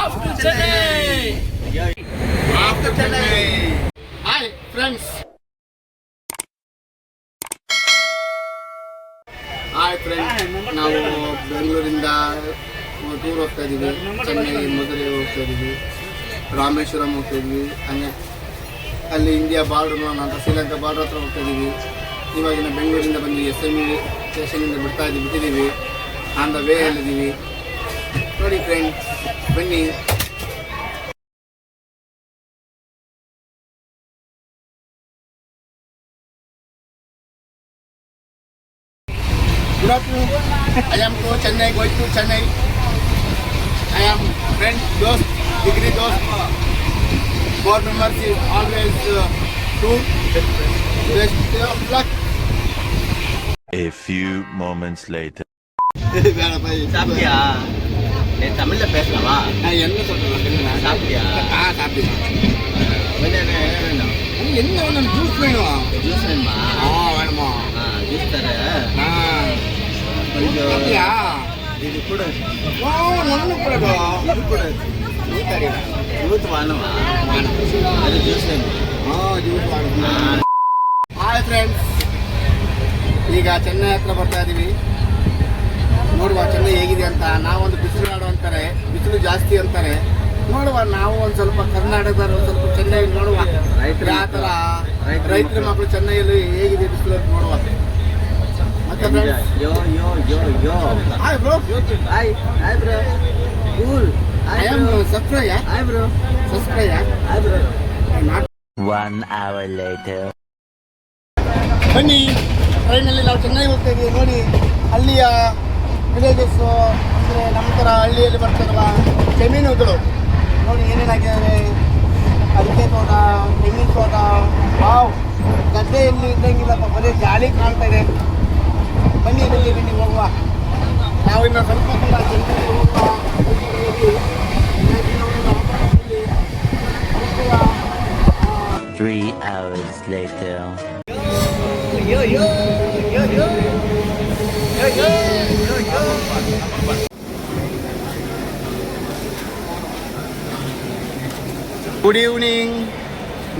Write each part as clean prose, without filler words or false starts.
After Chennai! After Chennai! Hi friends! Hi friends! ನಾವು ಬೆಂಗಳೂರಿಂದ tour ಹೋಗ್ತಾ ಇದ್ದೀವಿ. ಚೆನ್ನೈ, ಮಧುರೆ ಹೋಗ್ತಾ ಇದ್ದೀವಿ, ರಾಮೇಶ್ವರಂ ಹೋಗ್ತಾ ಇದ್ದೀವಿ. ಹಂಗೆ ಅಲ್ಲಿ ಇಂಡಿಯಾ ಬಾರ್ಡರ್ ನೋಡೋಣ ಅಂತ ಶ್ರೀಲಂಕಾ ಬಾರ್ಡರ್ ಹತ್ರ ಹೋಗ್ತಾ ಇದ್ದೀವಿ. ಇವಾಗಿನ ಬೆಂಗಳೂರಿಂದ ಬಂದು SME ಸ್ಟೇಷನಿಂದ ಬಿಟ್ಟಿದ್ದೀವಿ. ಆನ್ ದ ವೇ ಅಲ್ಲಿದ್ದೀವಿ. ನೋಡಿ ಫ್ರೆಂಡ್ಸ್, ಬನ್ನಿ. Good afternoon. I am to Chennai, going to Chennai. I am friend, dost, degree dost. Board members is always two. Best of luck. A few moments later. சாப்பிட்டியா? தமிழ்ல பேசலாமா? என்ன சொல்றேன்? சாப்பிட்டியா? சாப்பிட்டேன். என்ன வேணும்? ஜூஸ் வேணும். ஜூஸ் வேணுமா? வேணுமா? ஜூஸ் தர. கொஞ்சம் இது கூட. ஒன்றும் கூட. இது கூட. ஜூஸ் வாணுமா? அது ஜூஸ் வேணுமா? ಜ್ಯೂಸ್ ವಾಣು. ಹಾಯ್ ಫ್ರೆಂಡ್ಸ್, ಈಗ ಚೆನ್ನೈ ಹತ್ರ ಬರ್ತಾ ಇದ್ದೀವಿ. ನೋಡುವ ಚೆನ್ನೈ ಹೇಗಿದೆ ಅಂತ. ನಾವೊಂದು ಬಿಸಿಲು ನಾಡು ಅಂತಾರೆ, ಬಿಸಿಲು ಜಾಸ್ತಿ ಅಂತಾರೆ. ನೋಡುವ, ನಾವು ಒಂದು ಸ್ವಲ್ಪ ಕರ್ನಾಟಕದವರು ಒಂದು ಸ್ವಲ್ಪ ಚೆನ್ನೈ ನೋಡುವ. ಯಾವ ಥರ ರೈತರ ಮಕ್ಕಳು ಚೆನ್ನೈಯಲ್ಲಿ ಹೇಗಿದೆ ಬಿಸಿಲು ಅಂತ ನೋಡುವ. ಮತ್ತೆ yo yo yo yo hi bro. Hi hi bro. Cool. I am subscribe. Hi bro. Subscribe. Hi bro. 1 hour later. ಬನ್ನಿ, ಟ್ರೈನಲ್ಲಿ ನಾವು ಚೆನ್ನೈ ಹೋಗ್ತಾ ಇದ್ದೀವಿ. ನೋಡಿ, ಅಲ್ಲಿಯ ವಿಲೇಜಸ್ಸು ಅಂದರೆ ನಮ್ಮ ಥರ ಹಳ್ಳಿಯಲ್ಲಿ ಬರ್ತಾರಲ್ಲ ಜಮೀನುಗಳು ನೋಡಿ ಏನೇನಾಗಿದ್ದಾವೆ. ಅಡಿಕೆ ತೋಟ, ತೆಂಗಿನ ತೋಟ, ವಾವ್, ಗದ್ದೆಯಲ್ಲಿ ಇದ್ದಂಗಿಲ್ಲಪ್ಪ, ಬರೀ ಜಾಲಿ ಕಾಣ್ತಾ ಇದೆ. ಬನ್ನಿ ಬನ್ನಿ ಹೋಗುವ. ನಾವು ಇನ್ನು ಸ್ವಲ್ಪ ಕೂಡ ಚೆನ್ನೈ ಹೋಗುವ. 3 hours later. Yo yo yo yo yo yo yo yo. Good evening.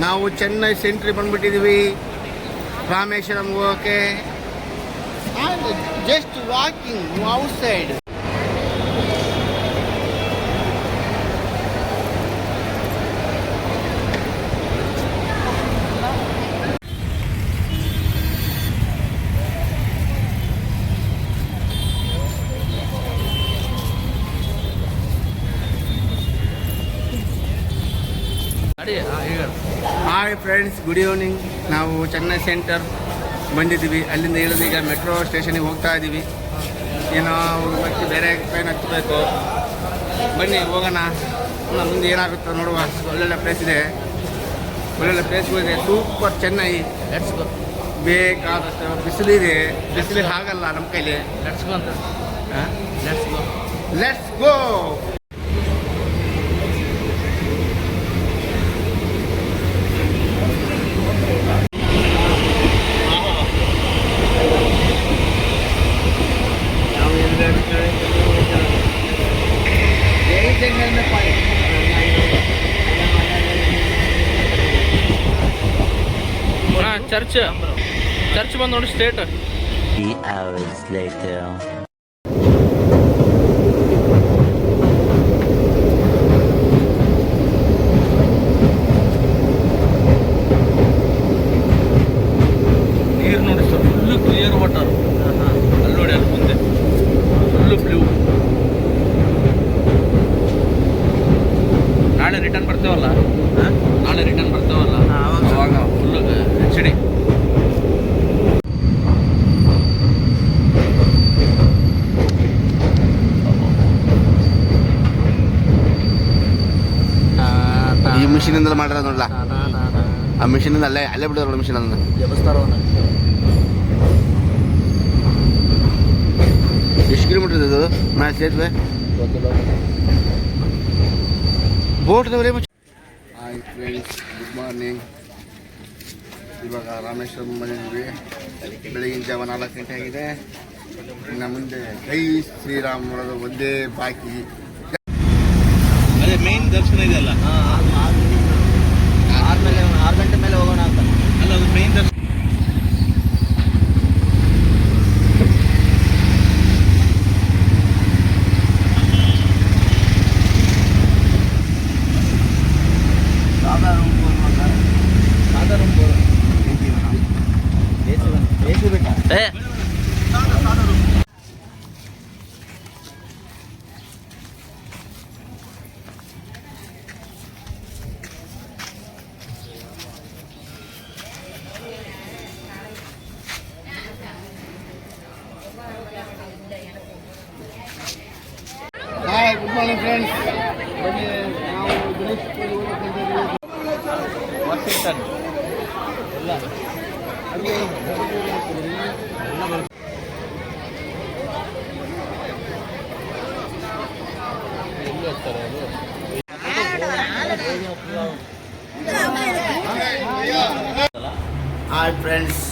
ನಾವು ಚೆನ್ನೈ ಸೆಂಟ್ರಿಗೆ ಬಂದುಬಿಟ್ಟಿದ್ದೀವಿ ರಾಮೇಶ್ವರಂ ಹೋಗೋಕ್ಕೆ. Just walking outside. Hi friends, good evening. ನಾವು ಚೆನ್ನೈ ಸೆಂಟರ್ ಬಂದಿದ್ದೀವಿ. ಅಲ್ಲಿಂದ ಇಳಿದು ಈಗ ಮೆಟ್ರೋ ಸ್ಟೇಷನಿಗೆ ಹೋಗ್ತಾ ಇದ್ದೀವಿ. ಏನೋ ಮತ್ತೆ ಬೇರೆ ಟ್ರೈನ್ ಹತ್ತಬೇಕು. ಬನ್ನಿ ಹೋಗೋಣ. ಮುಂದೆ ಏನಾಗುತ್ತೋ ನೋಡುವ. ಒಳ್ಳೊಳ್ಳೆ ಪ್ಲೇಸ್ ಇದೆ, ಒಳ್ಳೊಳ್ಳೆ ಪ್ಲೇಸ್ಗಳಿದೆ. ಸೂಪರ್ ಚೆನ್ನೈ. Let's go. ಬೇಕಾದಷ್ಟು ಬಿಸಿಲಿದೆ. ಬಿಸಿಲಿಗೆ ಆಗಲ್ಲ ನಮ್ಮ ಕೈಲಿ. Let's go ಅಂತ. Let's go. Let's go. Church ಬಂದು ನೋಡಿ ಸ್ಟೇಟ್. 3 hours later. ನೀರು ನೋಡಿ ಸರ್, ಫುಲ್ಲು ಕ್ಲಿಯರ್ ವಾಟರ್. ಅಲ್ಲಿ ನೋಡಿ, ಅಲ್ಲಿ ಮುಂದೆ ಫುಲ್ಲು ಬ್ಲೂ. ನಾಳೆ ರಿಟರ್ನ್ ಬರ್ತೇವಲ್ಲ, ಅವಾಗ ಫುಲ್ಲು HD. ಈ ಮಿಷಿನಿಂದ ಮಾಡಿರೋದು ನೋಡಲ್ಲ, ಆ ಮಿಷಿನಿಂದ ಅಲ್ಲೇ ಬಿಡೋದು ನೋಡಿ. ಮಿಷಿನ್ ಅದನ್ನು ಎಷ್ಟು ಕಿಲೋಮೀಟರ್ ಇದೆ ಅದು ಮ್ಯಾಚ್ ಸೇತುವೆ? ಬೋಟ್ದವರೇ. Hi friends, good morning. ಇವಾಗ ರಾಮೇಶ್ವರಂ ಬಂದಿದ್ವಿ. ಬೆಳಗಿನ ಜಾವ 4 ಗಂಟೆ ಆಗಿದೆ. ಇನ್ನು ಮುಂದೆ ಜೈ ಶ್ರೀರಾಮ್ ನೋಡೋದು ಒಂದೇ ಬಾಕಿ. ಒಂದು ದರ್ಶನ ಇದೆಯಲ್ಲ, ಆದ್ಮೇಲೆ 6 ಗಂಟೆ ಮೇಲೆ ಹೋಗೋಣ ಅಂತ. ಅಲ್ಲ ಅದು ಮೇನ್ ದರ್ಶನ. Hi, good morning friends. ಬನ್ನಿ, ನಾವು ಗಣೇಶ್ ಕೋಡಿ ಹೋಗ್ಬೇಕಂತ ವಾಷಿಂಗ್ಟನ್ ಎಲ್ಲ ಅಲ್ಲಿ ಎಲ್ಲಿ ಹೋಗ್ತಾರೆ ಅದು? ಹಾಯ್ ಫ್ರೆಂಡ್ಸ್,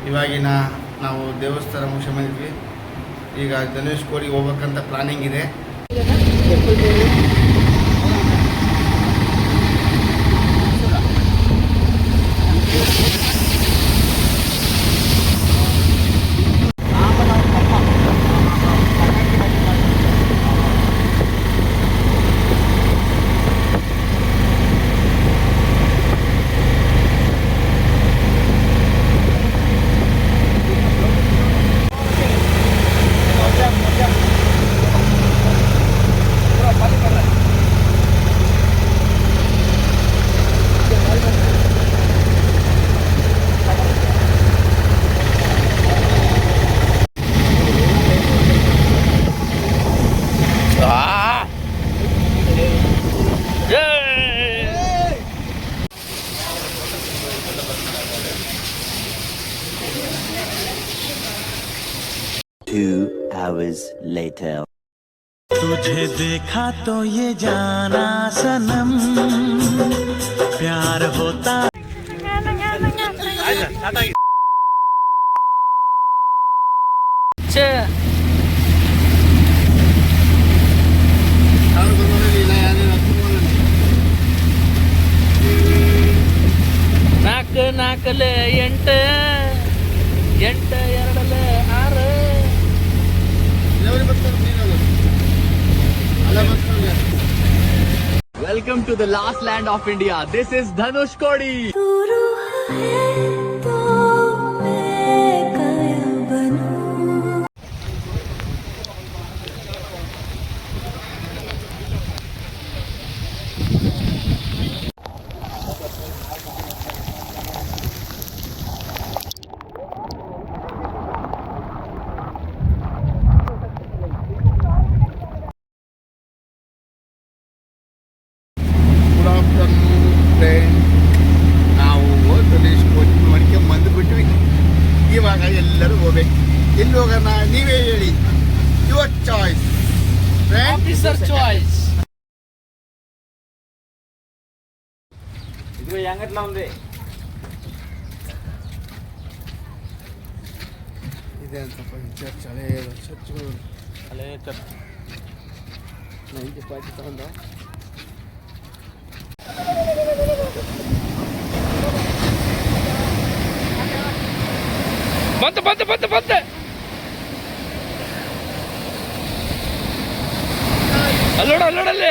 ಇವಾಗಿನ ನಾವು ದೇವಸ್ಥಾನ ಮುಗಿಸಿ ಬಂದಿದ್ವಿ. ಈಗ ಧನುಷ್ ಕೋಡಿಗೆ ಹೋಗ್ಬೇಕಂತ ಪ್ಲಾನಿಂಗ್ ಇದೆ. Two hours later. तुझे देखा तो ये जाना सनम प्यार होता ಆಯ್ತಾ ಸ್ಟಾರ್ಟ್ ಆಗಿದೆ. ನಾಲ್ಕು ನಾಲ್ಕಲೆ 8 8 2 6. Welcome to the last land of India. This is Dhanush Kodi. Good afternoon friend. ನಾವು ಧನುಷ್ ಕೋಡಿ ಮಾಡ್ಕೊಂಡು ಬಂದುಬಿಟ್ವಿ. ಇವಾಗ ಎಲ್ಲರೂ ಹೋಗ್ಬೇಕು. ಎಲ್ಲಿ ಹೋಗೋಣ ನೀವೇ ಹೇಳಿ. Your choice Officer choice. ಇದು ಹೆಂಗಟ್ಲ ఉంది ಇದೆ ಅಂತಪ್ಪ ಚರ್ಚ್, ಹಳೆ ಚರ್ಚ್ಗಳು. ಅಲ್ಲೇ ಚರ್ಚ್. 90 ತಗೊಂಡ ಬಂತು ಅಲ್ಲೋಡಲ್ಲಿ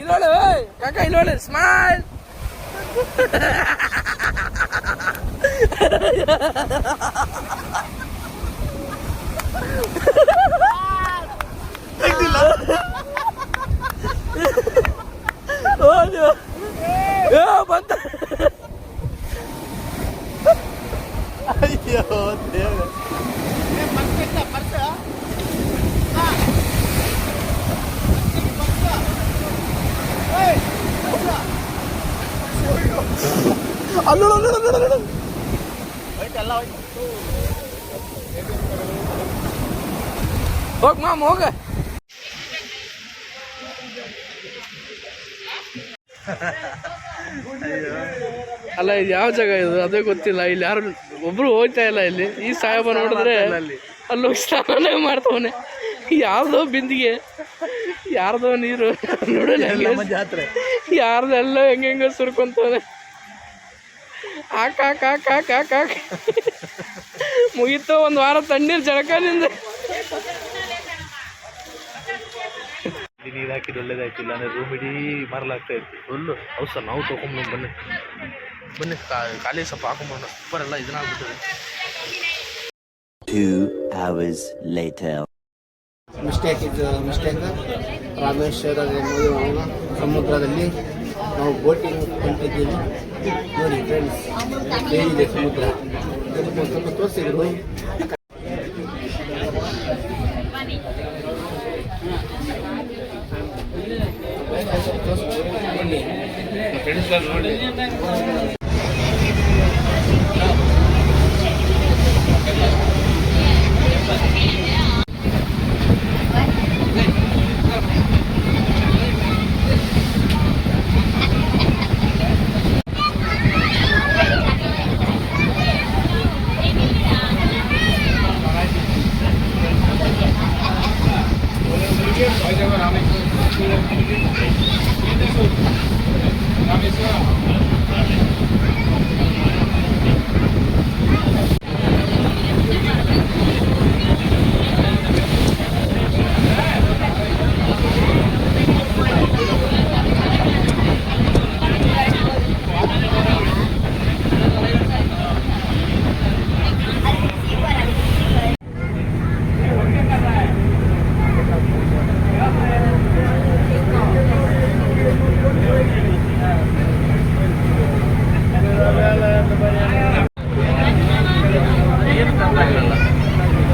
ಇಲ್ಲೋಳಿ ಕಾಕ ಇಲ್ಲೋಳಿ ಸ್ಮೈಲ್. ಬಂತ ಅಯ್ಯೋ ದೇವ್ರೆ. ಪರ್ಸ್ ಎತ್ತ ಪರ್ಸ್? ಹಾ. ಅಲ್ಲೋ ಹೋಯ್ತಲ್ಲ ಹೋಯ್ತು. ಹೋಗ್ ಮಾಮ ಹೋಗ. ಅಲ್ಲ ಇದು ಯಾವ ಜಾಗ ಇದು ಅದೇ ಗೊತ್ತಿಲ್ಲ. ಇಲ್ಲಿ ಯಾರು ಒಬ್ರು ಹೋಗ್ತಾ ಇಲ್ಲ. ಇಲ್ಲಿ ಈ ಸಾಹೇಬ ನೋಡಿದ್ರೆ ಅಲ್ಲಿ ಹೋಗಿ ಸ್ನಾನ ಮಾಡ್ತವನೆ. ಯಾರ್ದೋ ಬಿಂದಿಗೆ, ಯಾರ್ದೋ ನೀರು ನೋಡಲ್ಲ. ಜಾತ್ರೆ ಯಾರ್ದೆಲ್ಲ ಹೆಂಗ ಸುರ್ಕೊಂತವನೆ. ಹಾಕ ಮುಗೀತು. ಒಂದು ವಾರ ತಣ್ಣೀರು ಜಳಕದಿಂದ. ನೀರು ಹಾಕಿದ್ದು ಒಳ್ಳೇದಾಯ್ತಿಲ್ಲ ಅಂದರೆ ರೂಮ್ ಇಡೀ ಮರಲಾಗ್ತಾ ಇತ್ತು ಫುಲ್ಲು. ಹೌದು ಸರ್, ನಾವು ತೊಗೊಂಡು ಬನ್ನಿ ಖಾಲಿ ಸ್ವಲ್ಪ ಹಾಕೊಂಬರೋಣ. ಸೂಪರ್ ಎಲ್ಲ ಇದನ್ನಾಗ್ಬಿಟ್ಟಿದೆ. 2 hours later. ಮಿಸ್ಟೇಕ್ ರಾಮೇಶ್ವರ ಸಮುದ್ರದಲ್ಲಿ ನಾವು ಬೋಟಿಂಗ್ ಹೊಂಟಿದ್ದೀವಿ. ನೋಡಿ ಫ್ರೆಂಡ್ಸ್, ಹೇಗಿದೆ ಸಮುದ್ರ ಸ್ವಲ್ಪ ತೋರಿಸಿದ್ರು. ನೋಡಿ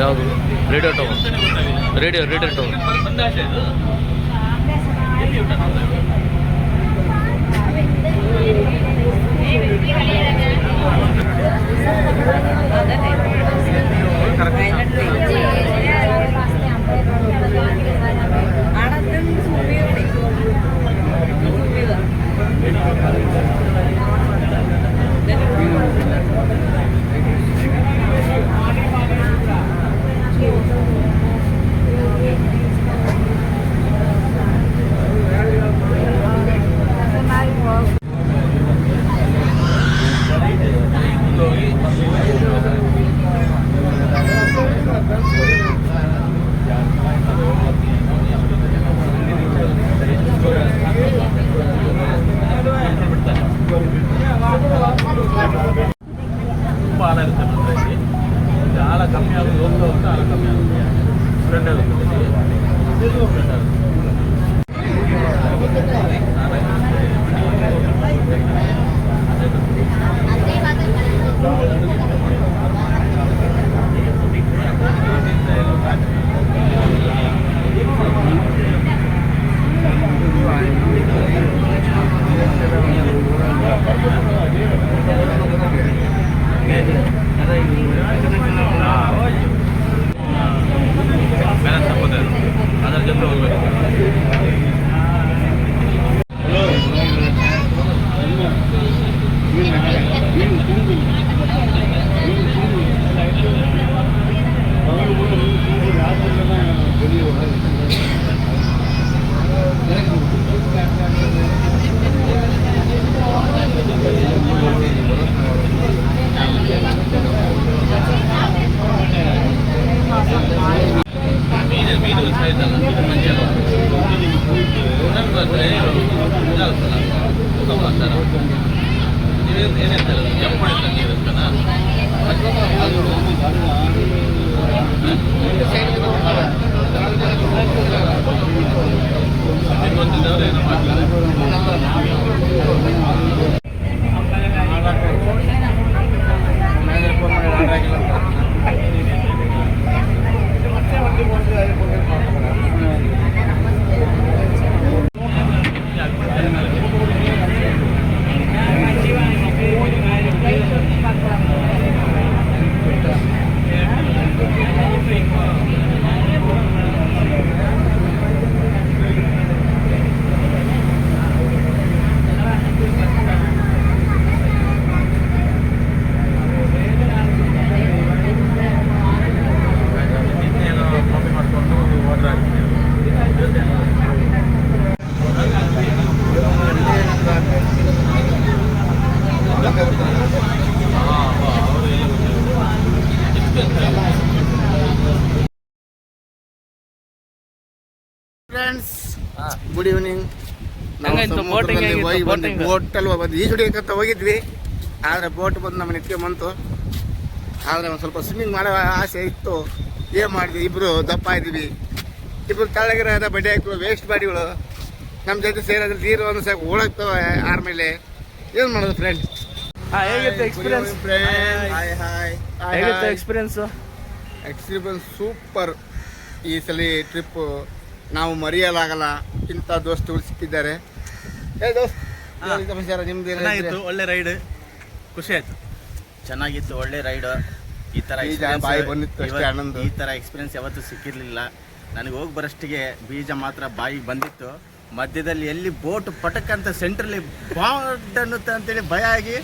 ಯಾವುದು ರೇಡಿಯೋ ಟವರ್, ರೇಡಿಯೋ ಟವರ್. ತುಂಬ ಆಳ ಇರುತ್ತೆ ಅಂದರೆ ಇಲ್ಲಿ ಆಳ ಕಮ್ಮಿ ಆಗೋದು ಹೋಗ್ತಾ ಹೋಗ್ತಾ ಆಳ ಕಮ್ಮಿ ಆಗುತ್ತೆ. ಫ್ರೆಂಡ್ ಆಗುತ್ತೆ. ಅದರ ಜೊತೆ ಹೋಗ್ಬೇಕು. ಮೀನು ಇರ್ತಲ್ಲ ಮಂಜ ಗುಡ್ ಈವ್ನಿಂಗ್. ನಾವು ಹೆಂಗಾಯ್ತು boating ಸಮುದ್ರದಲ್ಲಿ ಹೋಗಿ ಹೆಂಗಿತ್ತು? ಬಂದು boating? ಬೋಟಲ್ಲಿ ಬಂದು ಈಜುಡಿಯಕ್ಕಂತ ಹೋಗಿದ್ವಿ. ಆದರೆ ಬೋಟ್ ಬಂದು ನಮ್ಮ ನಿತ್ಯ ಬಂತು. ಆದರೆ ಒಂದು ಸ್ವಲ್ಪ ಸ್ವಿಮ್ಮಿಂಗ್ ಮಾಡೋ ಆಸೆ ಇತ್ತು. ಏನು ಮಾಡಿದ್ವಿ, ಇಬ್ಬರು ದಪ್ಪ ಇದ್ದೀವಿ, ಇಬ್ಬರು ತಳ್ಳಗಿರೋದ ಬಡ್ಡಿ ಹಾಕಿಗಳು ವೇಸ್ಟ್ ಬಾಡಿಗಳು ನಮ್ಮ ಜೊತೆ ಸೇರೋದ್ರಲ್ಲಿ ನೀರು ಒಂದು ಸಾಕು ಓಡಾಗ್ತವೆ ಆರ್ಮೇಲೆ. ಏನು ಮಾಡೋದು ಫ್ರೆಂಡ್? ಹೇಗಿತ್ತು ಎಕ್ಸ್ಪೀರಿಯನ್ಸ್? ಹಾಯ್ ಹಾಯ್ ಹೇಗಿತ್ತು ಎಕ್ಸ್ಪೀರಿಯನ್ಸ್? Experience super. ಈ ಸಲ ಟ್ರಿಪ್ಪು ನಾವು ಮರೆಯಲಾಗಲ್ಲ. ಇಂಥ ದೋಸ್ತುಗಳು ಸಿಕ್ಕಿದ್ದಾರೆ. ಏ ದೋಸ್ತ್, ಸಮಾಚಾರ ನಿಮ್ದು? ಚೆನ್ನಾಗಿತ್ತು, ಒಳ್ಳೆ ರೈಡ್, ಖುಷಿ ಆಯ್ತು. ಚೆನ್ನಾಗಿತ್ತು, ಒಳ್ಳೆ ರೈಡ್. ಈ ಥರ ಬಾಯಿ ಬಂದಿತ್ತು ಅಷ್ಟೇ ಆನಂದ. ಈ ಥರ ಎಕ್ಸ್ಪೀರಿಯನ್ಸ್ ಯಾವತ್ತೂ ಸಿಕ್ಕಿರಲಿಲ್ಲ ನನಗೆ. ಹೋಗಿ ಬರೋಷ್ಟಿಗೆ ಬೀಜ ಮಾತ್ರ ಬಾಯಿಗೆ ಬಂದಿತ್ತು. ಮಧ್ಯದಲ್ಲಿ ಎಲ್ಲಿ ಬೋಟ್ ಪಟಕ್ ಅಂತ ಸೆಂಟ್ರಲ್ಲಿ ಬಾಡ್ ಅನ್ನುತ್ತೆ ಅಂತೇಳಿ ಭಯ ಆಗಿ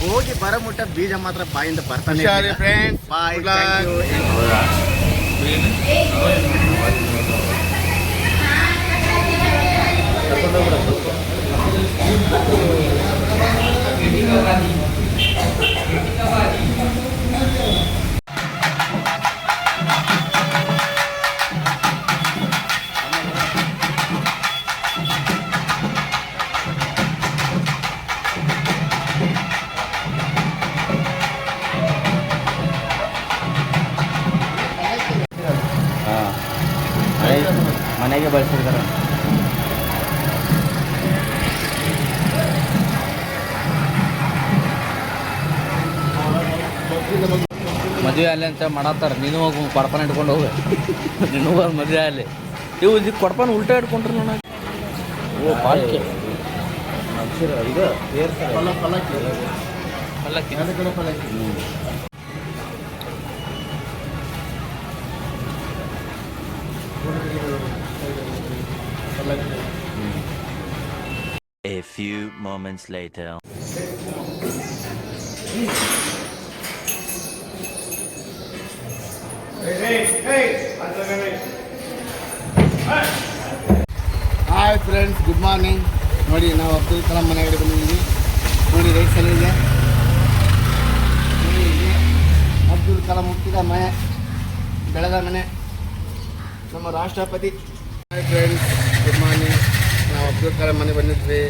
ಹೋಗಿ ಬರಮುಟ್ಟ ಬೀಜ ಮಾತ್ರ ಬಾಯಿಂದ ಬರ್ತಾನೆ. ಫ್ರೆಂಡ್ಸ್, ಬಾಯ್. ಮನೆಗೆ ಬಳಸಿರ್ತಾರೆ. ಮದುವೆ ಅಲ್ಲಿ ಅಂತ ಮಾಡತ್ತಾರೆ. ನೀನು ಹೋಗಿ ಕೊಡಪಾನ ಇಟ್ಕೊಂಡು ಹೋಗು. ನೀನು ಹೋಗಿ ಮದುವೆ ಅಲ್ಲಿ ಇವು ಇದಕ್ಕೆ ಕೊಡಪಾನ ಉಲ್ಟಾ ಇಟ್ಕೊಂಡ್ರು ನೋಡ. ಓ ಪಾಲ್ಕೆ ಇದು ಪಲ್ಲಕ್ಕಿ. A few moments later. Hi friends, good morning. ನೋಡಿ, ನಾವು ಅಬ್ದುಲ್ ಕಲಾಂ ಮನೆ ಕಡೆ ಬಂದಿದ್ದೀವಿ. ನೋಡಿ ರೈಟ್ ಸಲ ಇದೆ. ನೋಡಿ, ಇಲ್ಲಿ ಅಬ್ದುಲ್ ಕಲಾಂ ಹುಟ್ಟಿದ ಮನೆ, ಬೆಳೆದ ಮನೆ, ನಮ್ಮ ರಾಷ್ಟ್ರಪತಿ. Hi friends, good morning. ನಾವು ಅಬ್ದುಲ್ ಕಲಾಂ ಮನೆ ಬಂದಿದ್ವಿ.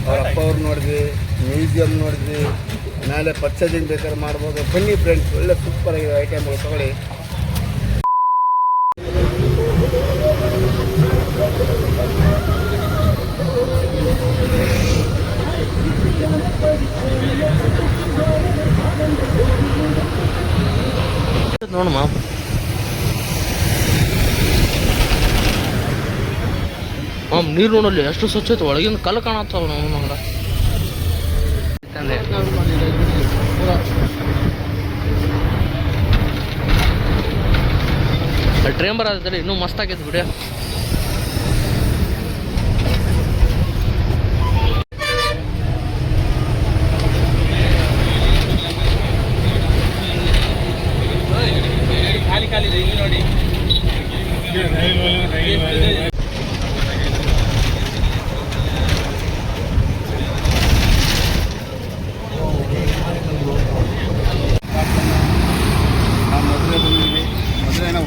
ಅವ್ರ ಅಪ್ಪ ಅವ್ರು ನೋಡಿದ್ವಿ, ಮ್ಯೂಸಿಯಂ ನೋಡಿದ್ವಿ, ಮೇಲೆ ಪರ್ಚೇಸಿಂಗ್ ಬೇಕಾದ್ರೆ ಮಾಡ್ಬೋದು. ಬನ್ನಿ ಫ್ರೆಂಡ್ಸ್, ಒಳ್ಳೆ ಸೂಪರ್ ಆಗಿದೆ ಐಟಮ್ಗಳು ತಗೊಳ್ಳಿ. ನೋಡು ಮಾಮ್, ನೀರು ನೋಡಲ್ಲಿ ಎಷ್ಟು ಸ್ವಚ್ಛ ಐತೆ. ಒಳಗಿಂದ ಕಲ್ಲು ಕಾಣತ್ತಾವ. ನಾವು ಮಗಳ ಟ್ರೇನ್ ಬರೋದಿಲ್ಲ, ಇನ್ನೂ ಮಸ್ತ್ ಆಗೈತೆ ಬಿಡಿ.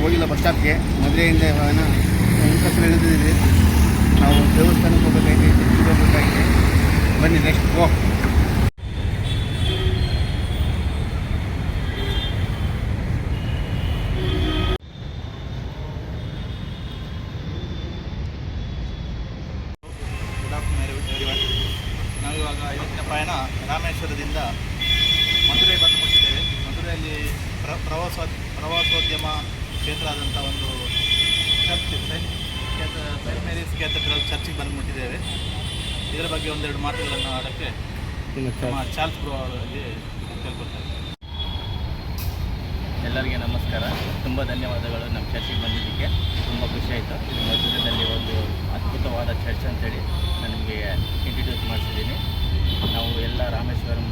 ಹೋಗಿಲ್ಲ ಬಸ್ ಸ್ಟಾಪ್ಗೆ. ಮದುವೆಯಿಂದ ಹೆಂಗಸರು ಇಳಿದಿದ್ದೀವಿ. ನಾವು ದೇವಸ್ಥಾನಕ್ಕೆ ಹೋಗ್ಬೇಕಾಗಿದೆ, ಚರ್ಚಿಗೆ ಹೋಗ್ಬೇಕಾಗಿದೆ. ಬನ್ನಿ ನೆಕ್ಸ್ಟ್ ಗೋ. ನಾವಿವಾಗ ಇವತ್ತಿನ ಪಯಣ ರಾಮೇಶ್ವರದಿಂದ ಮಧುರೈ ಬಂದು ಮುಟ್ಟಿದ್ದೇವೆ. ಮಧುರೆಯಲ್ಲಿ ಪ್ರವಾಸೋದ್ಯಮ ಕ್ಷೇತ್ರ ಆದಂಥ ಒಂದು ಚರ್ಚ್, ಸೈಂಟ್ ಮೇರೀಸ್ ಕ್ಯಾಥೆಡ್ರಲ್ ಚರ್ಚಿಗೆ ಬಂದು ಮುಟ್ಟಿದ್ದೇವೆ. ಇದರ ಬಗ್ಗೆ ಒಂದೆರಡು ಮಾತುಗಳನ್ನು ಆಡೋಕ್ಕೆ ನಮ್ಮ ಚಾರ್ಲ್ಸ್ ಬ್ರೋ ಅವರಲ್ಲಿ ಕೇಳ್ಕೊಳ್ತಾರೆ. ಎಲ್ಲರಿಗೆ ನಮಸ್ಕಾರ. ತುಂಬ ಧನ್ಯವಾದಗಳು ನಮ್ಮ ಚರ್ಚಿಗೆ ಬಂದಿದ್ದಕ್ಕೆ. ತುಂಬ ಖುಷಿಯಾಯಿತು. ಇದು ಮಧುರದಲ್ಲಿ ಒಂದು ಅದ್ಭುತವಾದ ಚರ್ಚ್ ಅಂತೇಳಿ ನಾನು ನಿಮಗೆ ಇಂಟ್ರಡ್ಯೂಸ್ ಮಾಡಿಸಿದ್ದೀನಿ. ನಾವು ಎಲ್ಲ ರಾಮೇಶ್ವರಂ,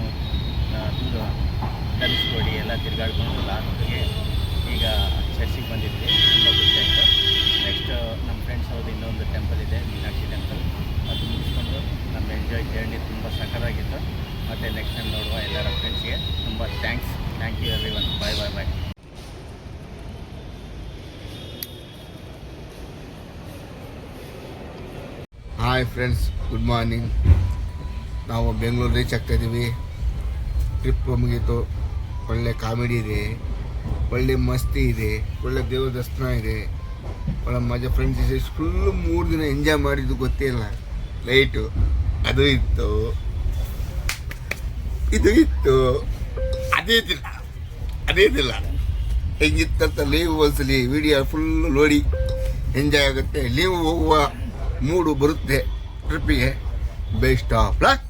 ಧನುಷ್ಕೋಡಿ ಎಲ್ಲ ತಿರುಗಾಡ್ಕೊಂಡು ಲಾಸ್ಟ್ಗೆ ಈಗ ಚರ್ಚಿಗೆ ಬಂದಿದ್ವಿ. ತುಂಬ ಖುಷಿಯಾಯಿತು. ನೆಕ್ಸ್ಟ್ ನಮ್ಮ ಫ್ರೆಂಡ್ಸ್ ಅವ್ರದ್ದು ಇನ್ನೊಂದು ಟೆಂಪಲ್ ಇದೆ, ಮೀನಾಕ್ಷಿ ಟೆಂಪಲ್. ಅದು ಮುಗಿಸ್ಕೊಂಡು ನಮ್ಮ ಎಂಜಾಯ್ ಜರ್ನಿ ತುಂಬ ಸಖತ್ತಾಗಿತ್ತು. ಮತ್ತು ನೆಕ್ಸ್ಟ್ ಟೈಮ್ ನೋಡುವ ಎಲ್ಲರ ಫ್ರೆಂಡ್ಸ್ಗೆ ತುಂಬ thanks. Thank you every one. Bye bye bye. Hi friends, good morning. ನಾವು ಬೆಂಗಳೂರು ರೀಚ್ ಆಗ್ತಾಯಿದ್ದೀವಿ. ಟ್ರಿಪ್ ಮುಗೀತು. ಒಳ್ಳೆ ಕಾಮಿಡಿ ಇದೆ, ಒಳ್ಳೆ ಮಸ್ತಿ ಇದೆ, ಒಳ್ಳೆ ದೇವ ದರ್ಶನ ಇದೆ, ಒಳ್ಳೆ ಮಜಾ. ಫ್ರೆಂಡ್ಸ್ ಜೊತೆ ಫುಲ್ಲು 3 ದಿನ ಎಂಜಾಯ್ ಮಾಡಿದ್ದು ಗೊತ್ತೇ ಇಲ್ಲ. ಲೈಟು ಅದು ಇತ್ತು, ಇದು ಇತ್ತು, ಅದೇ ಇದ್ದಿಲ್ಲ. ಹೆಂಗಿತ್ತಂತ ಲೀವ್ ಒಂದ್ಸಲಿ ವಿಡಿಯೋ ಫುಲ್ಲು ನೋಡಿ ಎಂಜಾಯ್ ಆಗುತ್ತೆ. ಲೀವ್ ಹೋಗುವ ಮೂಡು ಬರುತ್ತೆ ಟ್ರಿಪ್ಪಿಗೆ. Best of luck.